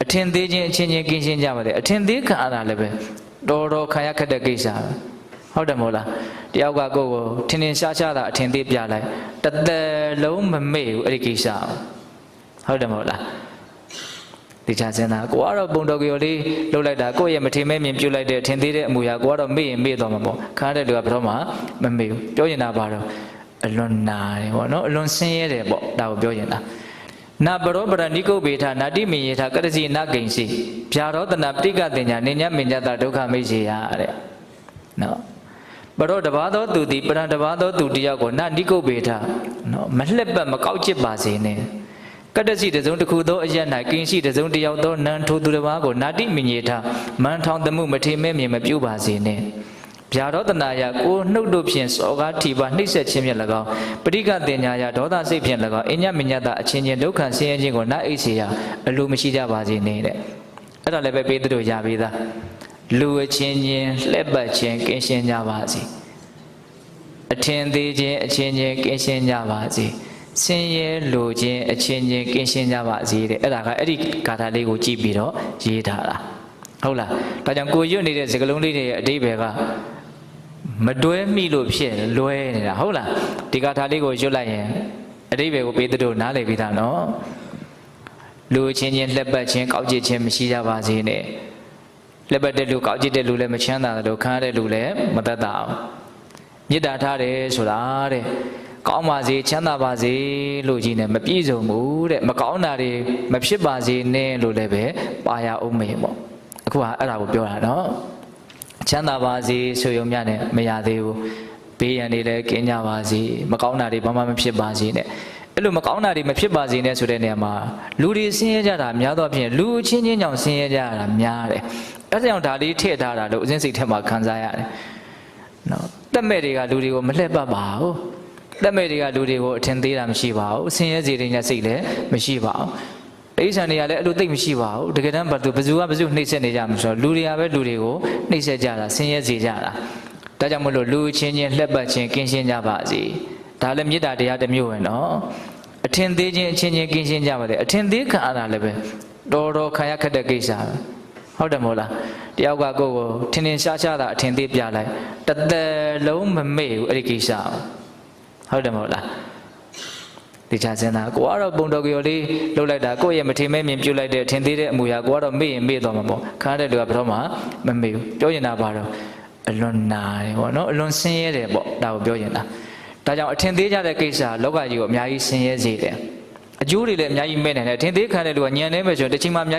အထင်သေးခြင်းအချင်းချင်းကင်းရှင်းကြပါလေအထင်သေးခံရတာလည်းပဲတော်ခံရခက်တဲ့ကိစ္စဟုတ်တယ်မဟုတ်လားတယောက်ကကိုယ်ကိုထင်ထင်ရှားရှားတာအထင်သေးပြလိုက်တသက်လုံးမမေ့ဘူးအဲ့ဒီကိစ္စဟုတ်တယ်မဟုတ်လားဒီချစဉ်းစားကိုကတော့ပုံတော်ကြော်လေးလှုပ်လိုက်တာကိုယ့်ရဲ့မထင်မဲ့မြင်ပြုတ်လိုက်တဲ့အထင်သေးတဲ့အမူအရာကိုကတော့မေ့ရင်မေ့သွားမှာပေါ့ခါတဲ့လူကဘယ်တော့မှမမေ့ဘူးပြောရင်တာပါတော့အလွန်နာတယ်ပေါ့နော်အလွန်ဆင်းရဲတယ်ပေါ့ဒါကိုပြောရင်တာနာပရောပရဏိကုတ်ပေထနာတိမေယထကရစီနာဂိဉ္စီဗျာရောတနာပဋိကတင်ညာနေညမင်ညတဒုက္ခမိတ်စေရတဲ့နော်ပရောတဘာသောသူသည်ပရံတဘာသောသူတယောက်ကိုနာနိကုတ်ပေထနော်မလှက်ပတ်မကောက်ချစ်ပါစေနဲ့ကတ္တစီတစုံတစ်ခုသောအရ၌ကင်းရှိတစုံတယောက်သောနန်းထိုသူတစ်ပါးကိုနာတိမိညေထမန်ထောင်သမှုမထေမဲ့မြင်မပြုပါစေနဲ့ဗျာရောတနာယကိုနှုတ်တို့ဖြင့်စောကားထီပါနှိမ့်ဆက်ခြင်းဖြင့်၎င်းပဋိကတင်ညာယဒေါသစိတ်ဖြင့်၎င်းအညမညတအချင်းချင်းဒုက္ခဆင်းရဲခြင်းကိုနာအိစေရအလိုမရှိကြပါစေနဲ့တဲ့အဲ့ဒါလည်းပဲပေးသူတို့ရပေးသားလူအချင်းချင်းလှက်ပတ်ခြင်းကင်းရှင်းကြပါစေအထင်သေးခြင်းအချင်းချင်းကင်းရှင်းကြပါစေဆင်းရဲလိုခြင်းအချင်းချင်းကင်းရှင်းကြပါစေတဲ့အဲ့ဒါကအဲ့ဒီဂါထာလေးကိုကြည့်ပြီးတော့ရေးထားတာဟုတ်လားဒါကြောင့်ကိုရွတ်နေတဲ့စကားလုံးလေးတွေရဲ့အဓိပ္ပာယ်ကမတွဲမိလို့ဖြစ်လွဲနေတာဟုတ်လားဒီဂါထာလေးကိုရွတ်လိုက်ရင်အဓိပ္ပာယ်ကိုပေးသူတို့နားလည်ပြီးသားနော်လူချင်းချင်းလက်ပတ်ချင်းကောက်ကျစ်ချင်းမရှိကြပါစေနဲ့လက်ပတ်တဲ့လူကောက်ကျစ်တဲ့လူလည်းမချမ်းသာတယ်လို့ခံရတဲ့လူလည်းမသက်သာအောင်မေတ္တာထားတယ်ဆိုတာတဲ့ကောင်းပါစေချမ်းသာပါစေလို့ကြီးနဲ့မပြည့်စုံဘူးတဲ့မကောင်းတာတွေမဖြစ်ပါစေနဲ့လို့လည်းပဲပါရအောင်မေပေါ့အခုကအဲ့ဒါကိုပြောတာနော်ချမ်းသာပါစေဆိုရုံများနဲ့မရသေးဘူးဘေးရန်တွေလည်းကင်းကြပါစေမကောင်းတာတွေဘာမှမဖြစ်ပါစေနဲ့အဲ့လိုမကောင်းတာတွေမဖြစ်ပါစေနဲ့ဆိုတဲ့နေရာမှာလူတွေဆင်းရဲကြတာများသောအားဖြင့်လူချင်းချင်းကြောင့်ဆင်းရဲကြတာများတယ်အဲ့ဒါကြောင့်ဒါလေးထည့်ထားတာလို့အစဉ်စိတ်ထဲမှာခံစားရတယ်နော်တက်မဲ့တွေကလူတွေကိုမလှည့်ပတ်ပါဘူးတက်မဲ့တွေကလူတွေကိုအထင်သေးတာမရှိပါဘူးဆင်းရဲစေတဲ့ညစိတ်လည်းမရှိပါဘူးအိဋ္ဌာန်တွေကလည်းအဲ့လိုသိပ်မရှိပါဘူးတကယ်တမ်းဘယ်သူကဘယ်သူနှိမ့်ဆက်နေကြမှာဆိုတော့လူတွေကပဲလူတွေကိုနှိမ့်ဆက်ကြတာဆင်းရဲစေကြတာဒါကြောင့်မလို့လူချင်းချင်းလှက်ပတ်ချင်းကင်းရှင်းကြပါစေဒါလည်းမေတ္တာတရားတစ်မျိုးပဲနော်အထင်သေးခြင်းအချင်းချင်းကင်းရှင်းကြပါလေအထင်သေးခံရတာလည်းပဲတော်ခံရခက်တဲ့ကိစ္စဟုတ်တယ်မဟုတ်လားတယောက်ကကိုယ်ကိုထင်ထင်ရှားရှားတာအထင်သေးပြလိုက်တသက်လုံးမမေ့ဘူးအဲ့ဒီကိစ္စဟုတ်တယ်မဟုတ်လားဒီချစဉ်းစားကိုကတော့ပုံတော်ကြော်လေးလှုပ်လိုက်တာကိုယ့်ရဲ့မထင်မဲ့မြင်ပြုတ်လိုက်တဲ့အထင်သေးတဲ့အမူအရာကိုကတော့မေ့ရင်မေ့သွားမှာပေါ့ခါတဲ့လူကဘယ်တော့မှမမေ့ဘူးပြောရင်တာပါတော့အလွန်နာတယ်ပေါ့နော်အလွန်ဆင်းရဲတယ်ပေါ့ဒါကိုပြောရင်တာဒါကြောင့်အထင်သေးကြတဲ့ကိစ္စလောကကြီးကိုအများကြီးဆင်းရဲစေတယ်အကျိုးတွေလည်းအများကြီးမဲ့နေတယ်အထင်သေးခံတဲ့လူကညံနေမယ်ဆိုရင်တစ်ချိန်မှအများ